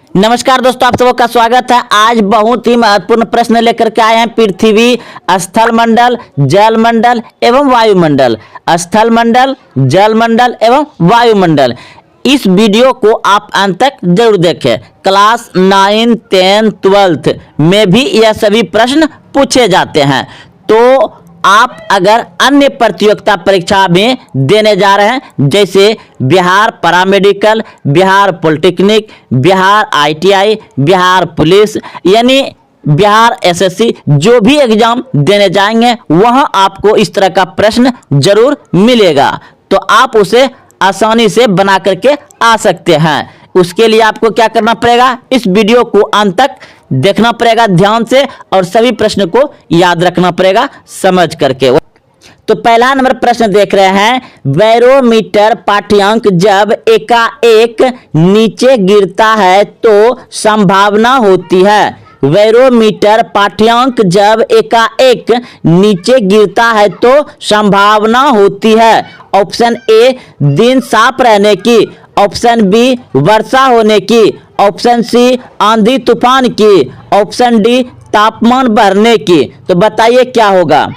नमस्कार दोस्तों, आप सबों का स्वागत है। आज बहुत ही महत्वपूर्ण प्रश्न लेकर के आए हैं। पृथ्वी, स्थल मंडल, जल मंडल एवं वायुमंडल। स्थल मंडल, जल मंडल एवं वायुमंडल। इस वीडियो को आप अंत तक जरूर देखें। क्लास 9, 10, 12 में भी यह सभी प्रश्न पूछे जाते हैं। तो आप अगर अन्य प्रतियोगिता परीक्षा में देने जा रहे हैं, जैसे Bihar paramedical, Bihar polytechnic, Bihar ITI, Bihar police, यानी बिहार SSC, जो भी एग्जाम देने जाएंगे वहां आपको इस तरह का प्रश्न जरूर मिलेगा। तो आप उसे आसानी से बना करके आ सकते हैं। उसके लिए आपको क्या करना पड़ेगा, इस वीडियो को अंत तक देखना पड़ेगा ध्यान से, और सभी प्रश्न को याद रखना पड़ेगा समझ करके। तो पहला नंबर प्रश्न देख रहे हैं, बैरोमीटर पाठ्यांक जब एकाएक नीचे गिरता है तो संभावना होती है। बैरोमीटर पाठ्यांक जब एकाएक नीचे गिरता है तो संभावना होती है। ऑप्शन ए, दिन साफ रहने की। ऑप्शन बी, वर्षा होने की। ऑप्शन सी, आंधी तूफान की। ऑप्शन डी, तापमान बढ़ने की। तो बताइए क्या होगा।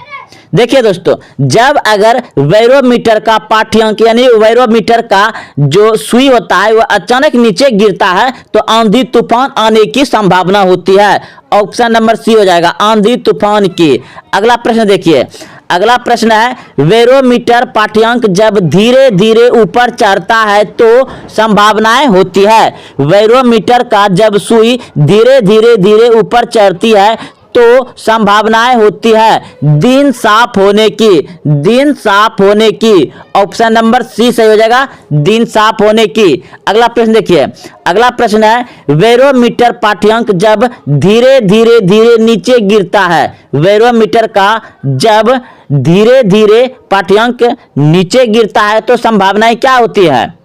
देखिए दोस्तों, जब अगर बैरोमीटर का पाठ्यांक यानी बैरोमीटर का जो सुई होता है वह अचानक नीचे गिरता है तो आंधी तूफान आने की संभावना होती है। ऑप्शन नंबर सी हो जाएगा, आंधी तूफान की। अगला प्रश्न देखिए, अगला प्रश्न है, बैरोमीटर पाठ्यांक जब धीरे धीरे ऊपर चढ़ता है तो संभावनाएं होती है। बैरोमीटर का जब सुई धीरे धीरे ऊपर चढ़ती है तो संभावनाएं होती है दिन साफ होने की। दिन साफ होने की। ऑप्शन नंबर सी सही हो जाएगा, दिन साफ होने की। अगला प्रश्न देखिए, अगला प्रश्न है, बैरोमीटर पाठ्यांक जब धीरे धीरे नीचे गिरता है। बैरोमीटर का जब धीरे धीरे पाठ्यांक नीचे गिरता है तो संभावनाएं क्या होती है।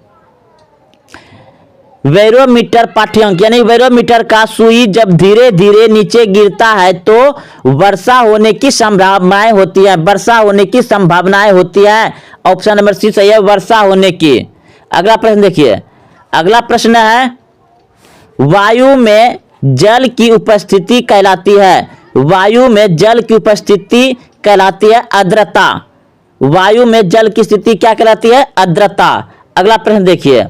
बैरोमीटर पाठ्यांक यानी बैरोमीटर का सुई जब धीरे धीरे नीचे गिरता है तो वर्षा होने की संभावनाएं होती है। वर्षा होने की संभावनाएं होती है। ऑप्शन नंबर सी सही है, वर्षा होने की। अगला प्रश्न देखिए, अगला प्रश्न है, वायु में जल की उपस्थिति कहलाती है। वायु में जल की उपस्थिति कहलाती है आर्द्रता। वायु में जल की स्थिति क्या कहलाती है, आर्द्रता। अगला प्रश्न देखिए,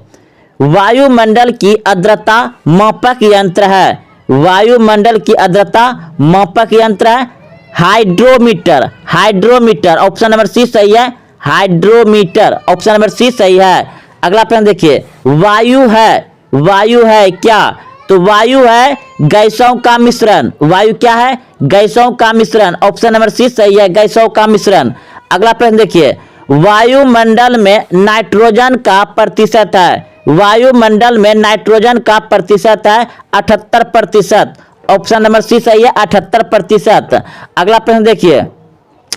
वायुमंडल की आर्द्रता मापक यंत्र है। वायुमंडल की आर्द्रता मापक यंत्र है hydrometer. Hydrometer. Option number C सही है, हाइड्रोमीटर। ऑप्शन नंबर सी सही है। अगला प्रश्न देखिए, वायु है, वायु है क्या। तो वायु है गैसों का मिश्रण। वायु क्या है, गैसों का मिश्रण। ऑप्शन नंबर सी सही है, गैसों का मिश्रण। अगला प्रश्न देखिए, वायुमंडल में नाइट्रोजन का प्रतिशत है। वायुमंडल में नाइट्रोजन का प्रतिशत है 78%। ऑप्शन नंबर सी सही है, 78%। अगला प्रश्न देखिए,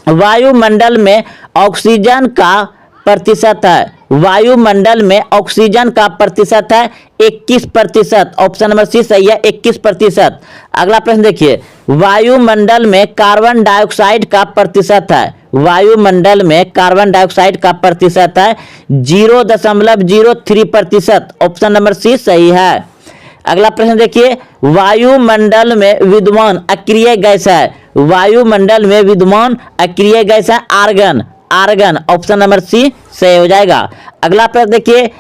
वायुमंडल में ऑक्सीजन का प्रतिशत है। वायुमंडल में ऑक्सीजन का प्रतिशत है 21%। ऑप्शन नंबर सी सही है, 21%। अगला प्रश्न देखिए, वायुमंडल में कार्बन डाइऑक्साइड का प्रतिशत है। वायुमंडल में कार्बन डाइऑक्साइड का प्रतिशत है 0.03%। ऑप्शन नंबर सी सही है। अगला प्रश्न देखिए, वायुमंडल में विद्यमान अक्रिय गैस है। वायुमंडल में विद्यमान अक्रिय गैस है argon. Argon. Option number C सही हो जाएगा। अगला प्रश्न देखिए,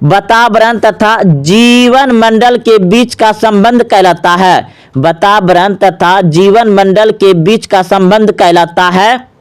वातावरण तथा जीवन मंडल के बीच का संबंध कहलाता है। वातावरण तथा जीवन मंडल के बीच का संबंध कहलाता है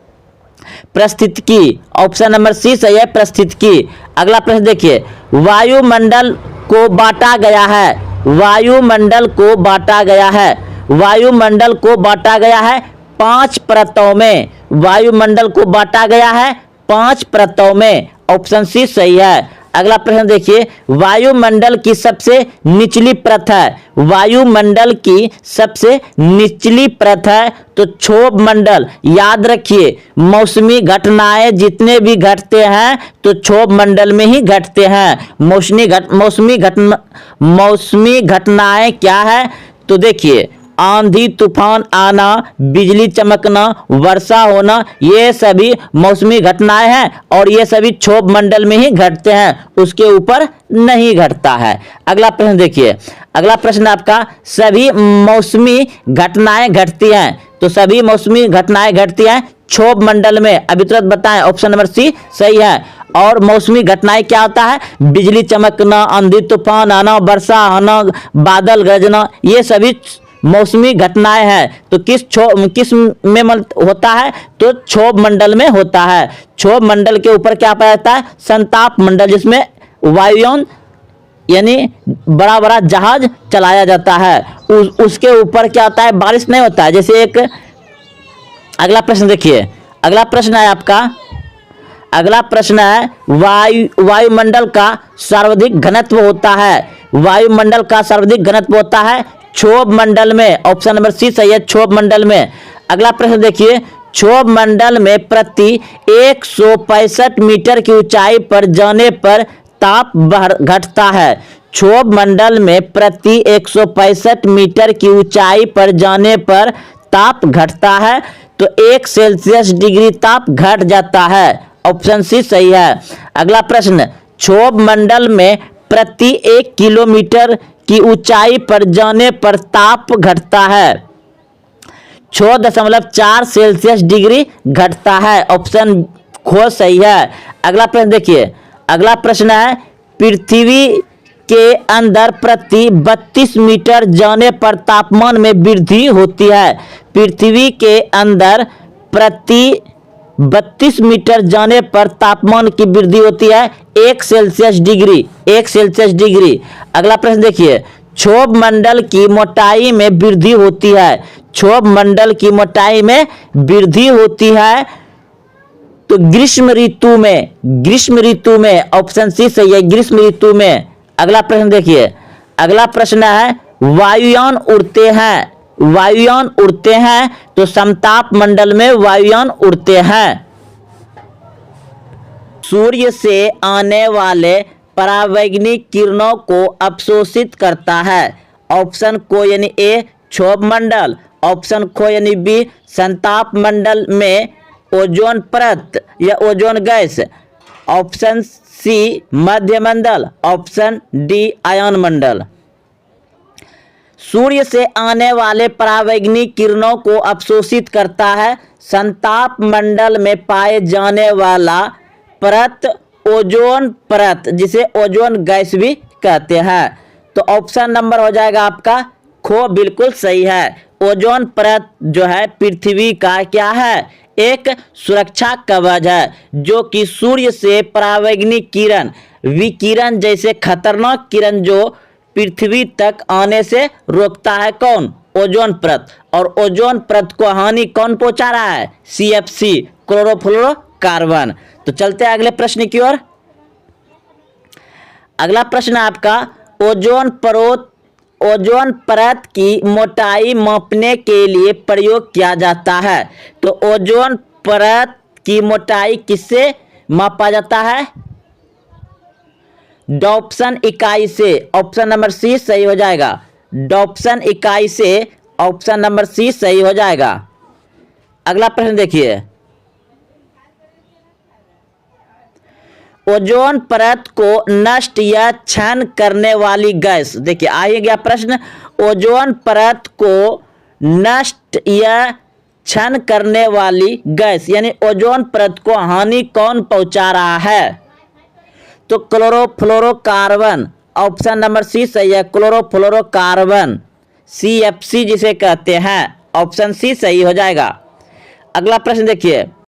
पारिस्थितिकी। ऑप्शन नंबर सी सही है, पारिस्थितिकी। अगला प्रश्न देखिए, वायुमंडल को बांटा गया है। वायुमंडल को बांटा गया है। वायुमंडल को बांटा गया है 5 परतों में। वायुमंडल को बांटा गया है 5 परतों में। ऑप्शन सी सही है। अगला प्रश्न देखिए, वायुमंडल की सबसे निचली परत है। वायुमंडल की सबसे निचली परत है तो क्षोभ मंडल। याद रखिए, मौसमी घटनाएं जितने भी घटते हैं तो क्षोभ मंडल में ही घटते हैं। मौसमी घटनाएं क्या है, तो देखिए आंधी तूफान आना, बिजली चमकना, वर्षा होना, ये सभी मौसमी घटनाएं हैं और ये सभी क्षोभ मंडल में ही घटते हैं, उसके ऊपर नहीं घटता है। अगला प्रश्न देखिए, अगला प्रश्न आपका, सभी मौसमी घटनाएं घटती हैं, तो सभी मौसमी घटनाएं घटती हैं क्षोभ मंडल में। अभी तुरंत बताएं, ऑप्शन नंबर सी सही है। और मौसमी घटनाएं क्या होता है? बिजली चमकना, आंधी तूफान आना, वर्षा होना, बादल गरजना, ये सभी मौसमी घटनाएं हैं। तो किस में होता है? तो क्षोभ मंडल में होता है। क्षोभ मंडल के ऊपर क्या पाया जाता है? संताप मंडल, जिसमें वायुयान यानी बड़ा बड़ा जहाज चलाया जाता है, उसके ऊपर क्या होता है? बारिश नहीं होता है। जैसे एक अगला प्रश्न देखिए, अगला प्रश्न है आपका, अगला प्रश्न है वायुमंडल का सर्वाधिक घनत्व होता है, वायुमंडल का सर्वाधिक घनत्व होता है क्षोभ मंडल में। ऑप्शन नंबर सी सही है, क्षोभ मंडल में। अगला प्रश्न देखिए, क्षोभ मंडल में प्रति 165 मीटर की ऊंचाई पर जाने पर ताप घटता है। क्षोभ मंडल में प्रति 165 मीटर की ऊंचाई पर जाने पर ताप घटता है, तो 1 सेल्सियस डिग्री ताप घट जाता है। ऑप्शन सी सही है। अगला प्रश्न, क्षोभ मंडल में प्रति 1 किलोमीटर की ऊंचाई पर जाने पर ताप घटता है, 6.4 सेल्सियस डिग्री घटता है। ऑप्शन ख सही है। अगला प्रश्न देखिए, अगला प्रश्न है, पृथ्वी के अंदर प्रति 32 मीटर जाने पर तापमान में वृद्धि होती है। पृथ्वी के अंदर प्रति 32 मीटर जाने पर तापमान की वृद्धि होती है 1 सेल्सियस डिग्री, 1 सेल्सियस डिग्री। अगला प्रश्न देखिए, क्षोभ मंडल की मोटाई में वृद्धि होती है, क्षोभ मंडल की मोटाई में वृद्धि होती है तो ग्रीष्म ऋतु में, ग्रीष्म ऋतु में। ऑप्शन सी सही है, ग्रीष्म ऋतु में। अगला प्रश्न देखिए, अगला प्रश्न है, वायुयान उड़ते हैं, वायुयान उड़ते हैं तो समताप मंडल में वायुयान उड़ते हैं। सूर्य से आने वाले परावैंगनिक किरणों को अवशोषित करता है। ऑप्शन को यानी ए क्षोभ मंडल, ऑप्शन को यानी बी संताप मंडल में ओजोन परत या ओजोन गैस, ऑप्शन सी मध्य मंडल, ऑप्शन डी आयन मंडल। सूर्य से आने वाले परावैंगनिक किरणों को अवशोषित करता है संताप मंडल में पाए जाने वाला परत ओजोन परत, जिसे ओजोन गैस भी कहते हैं। तो ऑप्शन नंबर हो जाएगा आपका खो, बिल्कुल सही है। ओजोन परत जो है पृथ्वी का क्या है? एक सुरक्षा कवच है, जो कि सूर्य से परावैंगनिक किरण, विकिरण जैसे खतरनाक किरण जो पृथ्वी तक आने से रोकता है। कौन? ओजोन परत। और ओजोन परत को हानि कौन पहुंचा रहा है? CFC, chlorofluorocarbon. तो चलते हैं अगले प्रश्न की ओर। अगला प्रश्न आपका, ओजोन परत की मोटाई मापने के लिए प्रयोग किया जाता है। तो ओजोन परत की मोटाई किससे मापा जाता है? डॉप्सन इकाई से। ऑप्शन नंबर सी सही हो जाएगा, डॉप्सन इकाई से। ऑप्शन नंबर सी सही हो जाएगा। अगला प्रश्न देखिए, ओजोन परत को नष्ट या क्षरण करने वाली गैस। देखिए आ ही गया प्रश्न, ओजोन परत को नष्ट या क्षरण करने वाली गैस यानी ओजोन परत को हानि कौन पहुंचा रहा है? तो क्लोरोफ्लोरोकार्बन। ऑप्शन नंबर सी सही है, क्लोरोफ्लोरोकार्बन, CFC जिसे कहते हैं। ऑप्शन सी सही हो जाएगा। अगला प्रश्न देखिए,